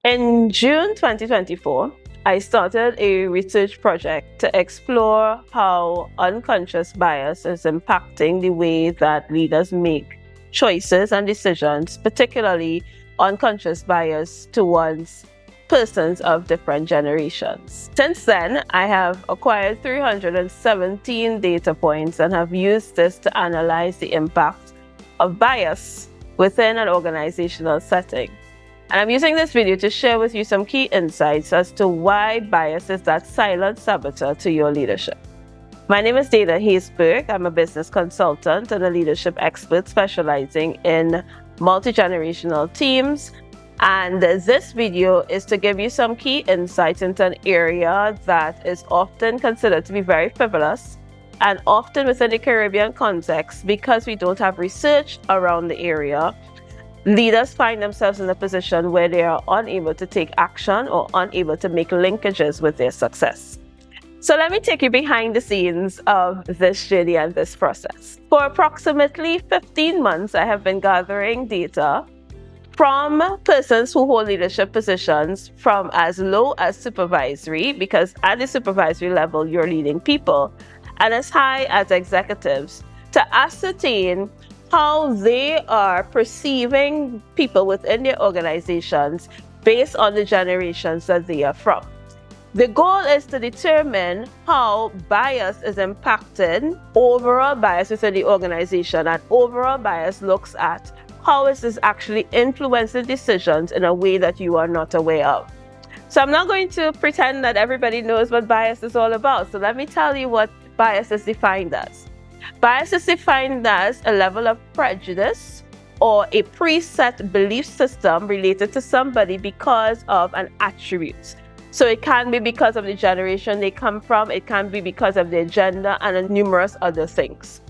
In June 2024, I started a research project to explore how unconscious bias is impacting the way that leaders make choices and decisions, particularly unconscious bias towards persons of different generations. Since then, I have acquired 317 data points and have used this to analyze the impact of bias within an organizational setting. And I'm using this video to share with you some key insights as to why bias is that silent saboteur to your leadership. My name is Dana Hayesburg. I'm a business consultant and a leadership expert specializing in multi-generational teams. And this video is to give you some key insights into an area that is often considered to be very frivolous and often within the Caribbean context, because we don't have research around the area, leaders find themselves in a position where they are unable to take action or unable to make linkages with their success. So let me take you behind the scenes of this journey and this process. For approximately 15 months, I have been gathering data from persons who hold leadership positions from as low as supervisory, because at the supervisory level, you're leading people, and as high as executives, to ascertain how they are perceiving people within their organizations based on the generations that they are from. The goal is to determine how bias is impacting overall bias within the organization, and overall bias looks at how is this actually influencing decisions in a way that you are not aware of. So I'm not going to pretend that everybody knows what bias is all about. So let me tell you what bias is defined as. Bias is defined as a level of prejudice or a preset belief system related to somebody because of an attribute. So it can be because of the generation they come from, it can be because of their gender, and numerous other things.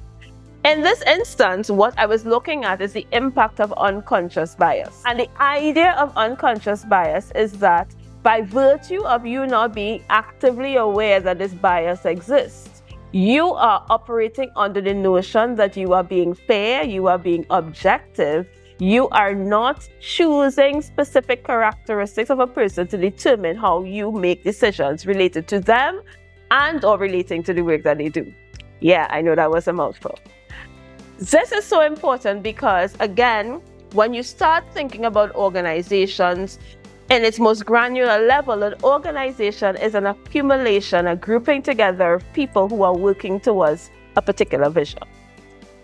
In this instance, what I was looking at is the impact of unconscious bias. And the idea of unconscious bias is that by virtue of you not being actively aware that this bias exists, you are operating under the notion that you are being fair, you are being objective, you are not choosing specific characteristics of a person to determine how you make decisions related to them and or relating to the work that they do. Yeah, I know that was a mouthful. This is so important because, again, when you start thinking about organizations in its most granular level, an organization is an accumulation, a grouping together of people who are working towards a particular vision.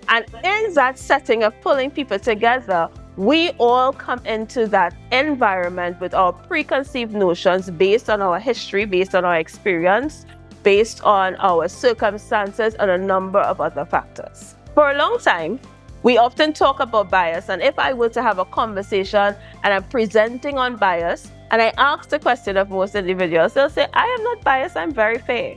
And in that setting of pulling people together, we all come into that environment with our preconceived notions based on our history, based on our experience, based on our circumstances, and a number of other factors. For a long time, we often talk about bias, and if I were to have a conversation and I'm presenting on bias, and I ask the question of most individuals, they'll say, I am not biased, I'm very fair.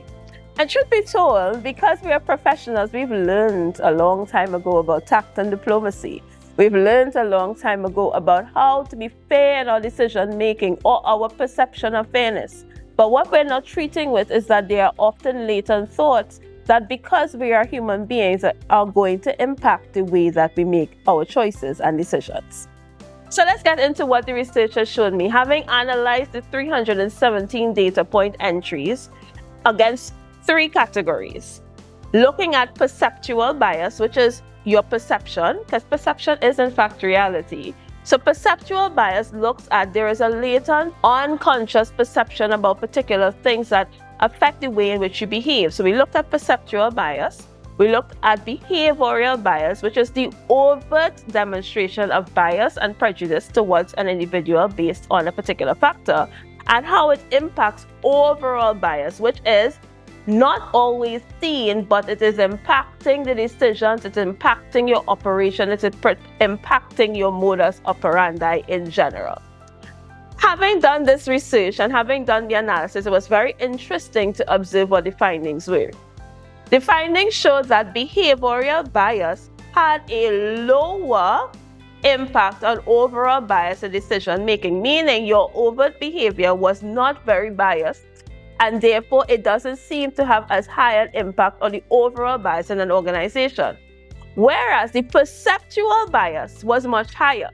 And truth be told, because we are professionals, we've learned a long time ago about tact and diplomacy. We've learned a long time ago about how to be fair in our decision making or our perception of fairness. But what we're not treating with is that there are often latent thoughts that because we are human beings are going to impact the way that we make our choices and decisions. So let's get into what the research has shown me. Having analyzed the 317 data point entries against 3 categories, looking at perceptual bias, which is your perception, because perception is in fact reality. So perceptual bias looks at there is a latent unconscious perception about particular things that affect the way in which you behave. So we looked at perceptual bias, we looked at behavioral bias, which is the overt demonstration of bias and prejudice towards an individual based on a particular factor, and how it impacts overall bias, which is not always seen, but it is impacting the decisions, it's impacting your operation, it's impacting your modus operandi in general. Having done this research and having done the analysis, it was very interesting to observe what the findings were. The findings showed that behavioral bias had a lower impact on overall bias in decision making, meaning your overt behavior was not very biased, and therefore it doesn't seem to have as high an impact on the overall bias in an organization. Whereas the perceptual bias was much higher.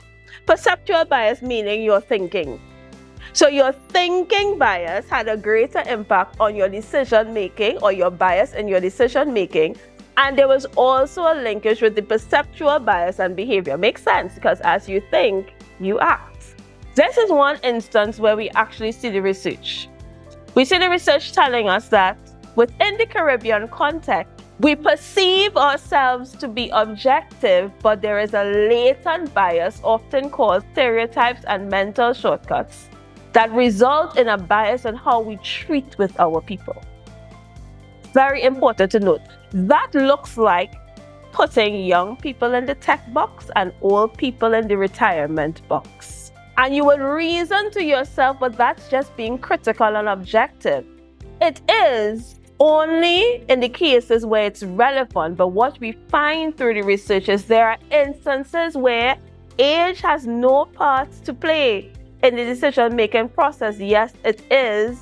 Perceptual bias meaning your thinking. So your thinking bias had a greater impact on your decision making, or your bias in your decision making. And there was also a linkage with the perceptual bias and behavior. Makes sense, because as you think, you act. This is one instance where we actually see the research. We see the research telling us that within the Caribbean context, we perceive ourselves to be objective, but there is a latent bias, often called stereotypes and mental shortcuts, that result in a bias on how we treat with our people. Very important to note. That looks like putting young people in the tech box and old people in the retirement box. And you would reason to yourself, but that's just being critical and objective. It is only in the cases where it's relevant, but what we find through the research is there are instances where age has no part to play in the decision-making process. Yes, it is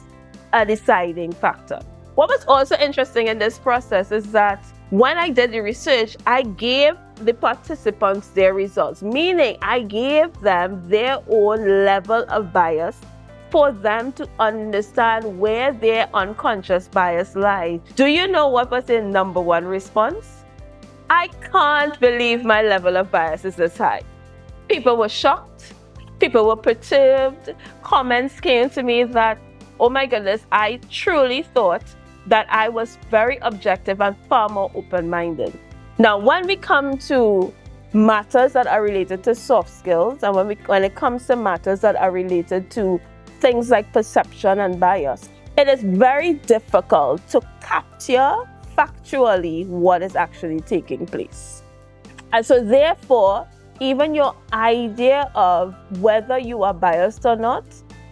a deciding factor. What was also interesting in this process is that when I did the research, I gave the participants their results, meaning I gave them their own level of bias for them to understand where their unconscious bias lies. Do you know what was their number one response? I can't believe my level of bias is this high. People were shocked. People were perturbed. Comments came to me that, oh my goodness, I truly thought that I was very objective and far more open-minded. Now, when we come to matters that are related to soft skills, and when it comes to matters that are related to things like perception and bias, it is very difficult to capture factually what is actually taking place. And so therefore, even your idea of whether you are biased or not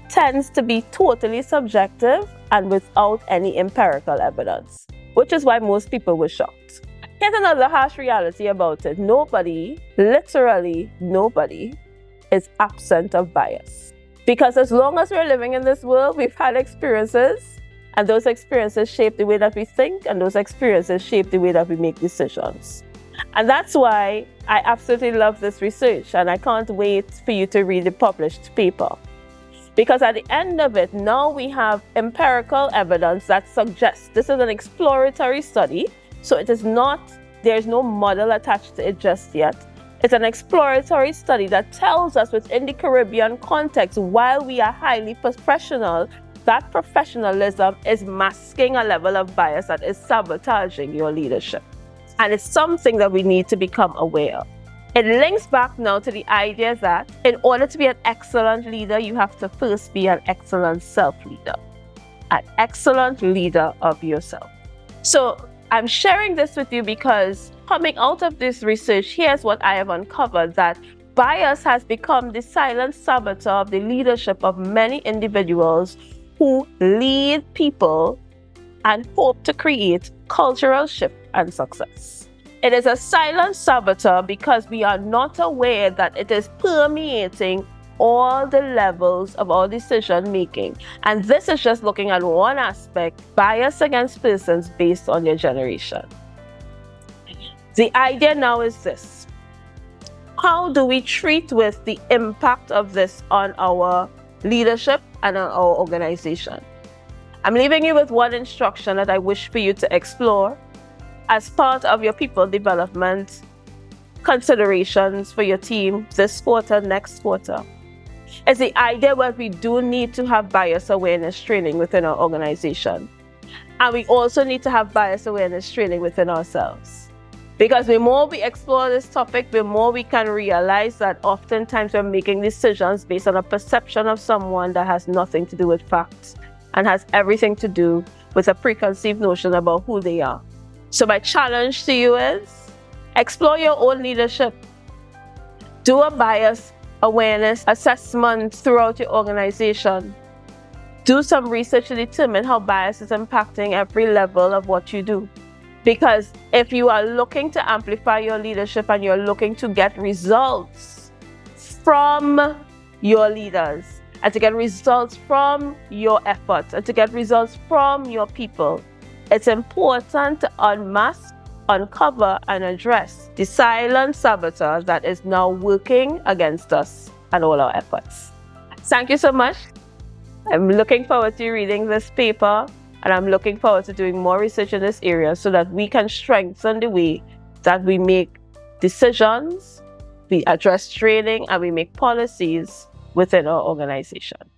tends to be totally subjective and without any empirical evidence, which is why most people were shocked. Here's another harsh reality about it. Nobody, literally nobody, is absent of bias. Because as long as we're living in this world, we've had experiences, and those experiences shape the way that we think, and those experiences shape the way that we make decisions. And that's why I absolutely love this research, and I can't wait for you to read the published paper. Because at the end of it, now we have empirical evidence that suggests this is an exploratory study. So it is not, there's no model attached to it just yet. It's an exploratory study that tells us within the Caribbean context, while we are highly professional, that professionalism is masking a level of bias that is sabotaging your leadership. And it's something that we need to become aware of. It links back now to the idea that in order to be an excellent leader, you have to first be an excellent self-leader, an excellent leader of yourself. So I'm sharing this with you because coming out of this research, here's what I have uncovered, that bias has become the silent saboteur of the leadership of many individuals who lead people and hope to create cultural shift and success. It is a silent saboteur because we are not aware that it is permeating all the levels of our decision making. And this is just looking at one aspect, bias against persons based on their generation. The idea now is this: how do we treat with the impact of this on our leadership and on our organization? I'm leaving you with one instruction that I wish for you to explore as part of your people development considerations for your team this quarter, next quarter. It's the idea that we do need to have bias awareness training within our organization. And we also need to have bias awareness training within ourselves. Because the more we explore this topic, the more we can realize that oftentimes we're making decisions based on a perception of someone that has nothing to do with facts and has everything to do with a preconceived notion about who they are. So my challenge to you is explore your own leadership. Do a bias awareness assessment throughout your organization. Do some research to determine how bias is impacting every level of what you do. Because if you are looking to amplify your leadership and you're looking to get results from your leaders, and to get results from your efforts, and to get results from your people, it's important to unmask, uncover, and address the silent saboteur that is now working against us and all our efforts. Thank you so much. I'm looking forward to reading this paper, and I'm looking forward to doing more research in this area so that we can strengthen the way that we make decisions, we address training, and we make policies within our organization.